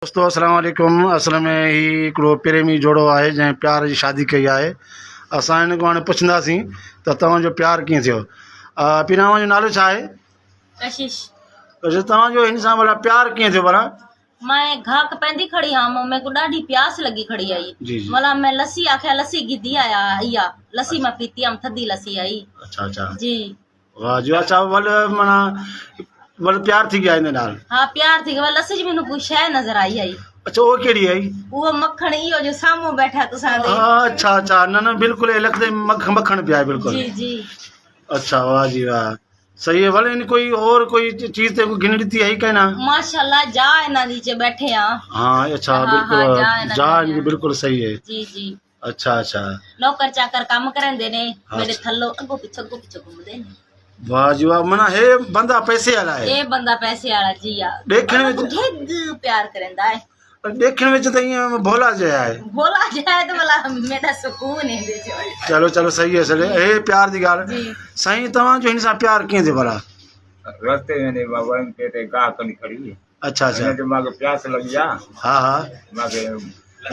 दोस्तों अस्सलाम वालेकुम। असल में ही हिकिड़ो प्रेमी जोड़ो आहे जंहिं प्यार जी शादी कई आहे। असां हिन खां हाणे पुछंदासीं त तव्हांजो प्यार कीअं थियो। पहिरियों जो नालो छा आहे? कशिश अच्छा, तव्हांजो हिन सां भला प्यार कीअं थियो भला? मैं घाक पेंदी खड़ी हाँ मैं को डाढी प्यास लगी खड़ी आई जी जी। मला मैं लस्सी आख्या लस्सी गिदी आया इया लस्सी मैं पीती हम थदी लस्सी आई अच्छा अच्छा जी। वाह जी। अच्छा वल माना वल प्यार थी गया इन नाल? हाँ प्यार थी गया लस्सी जी मैनू कोई शय नजर आई आई। अच्छा वो केड़ी आई? वो मक्खन इयो जो सामो बैठा तुसा दे। अच्छा अच्छा न न बिल्कुल लगदे मक्खन पिया है बिल्कुल। जी जी। अच्छा वाह जी वाह सही है। भले इन कोई और कोई चीज ते गिन दी है क्या ना? माशाल्लाह जा इना नीचे बैठे हैं। हाँ अच्छा हाँ, बिल्कुल हाँ, जा इनकी बिल्कुल सही है। जी जी। अच्छा अच्छा नौकर चाकर काम करंदे ने हाँ, मेरे थल्लो अगो पीछे घूमदे ने। वाह जी वाह मना है बंदा पैसे वाला है। ए बंदा पैसे वाला जी आ देखने में ढेग प्यार करंदा है। देखने में तो ये भोला जया है। भोला जाए तो भला मेरा सुकून है दे जो। चलो चलो सही है सही है। प्यार दी गाल जी सही। तवा जो इन सा प्यार किए थे भला? रास्ते में ने बाबा के ते गा कनी खड़ी है। अच्छा अच्छा जो मागे प्यास लग गया हाँ हाँ मागे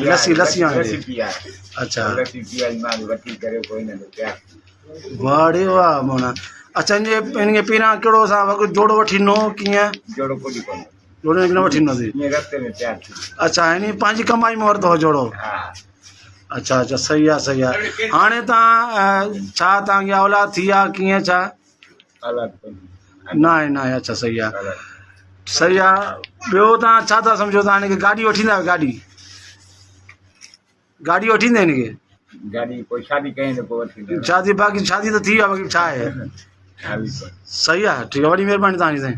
लस्सी लस्सी आने लस्सी दे। पिया अच्छा लस्सी पिया मागे वठी करे कोई न प्यास वाह रे वाह मोना। अच्छा इनके पीना केड़ो सा जोड़ो वठिनो किए? जोड़ो कोई कोन जोड़ो किन वठिनो थी? ये रास्ते में प्यार थी। अच्छा इनी पांजी कमाई में वरतो जोड़ो। हां अच्छा अच्छा सही है सही है। हाणे ता छा ता की औलाद थी या किए छा? अलग कोई ना ना अच्छा सही है अलग सही है। बियो ता छा था समझो ता इनके गाड़ी वठींदा गाड़ी गाड़ी वठींदे इनके? गाड़ी कोई शादी कहीं तो कोई वठी शादी बाकी शादी तो थी है बाकी छा है। हां सही है ठीक है। बड़ी मेहरबानी तव्हांजी साईं।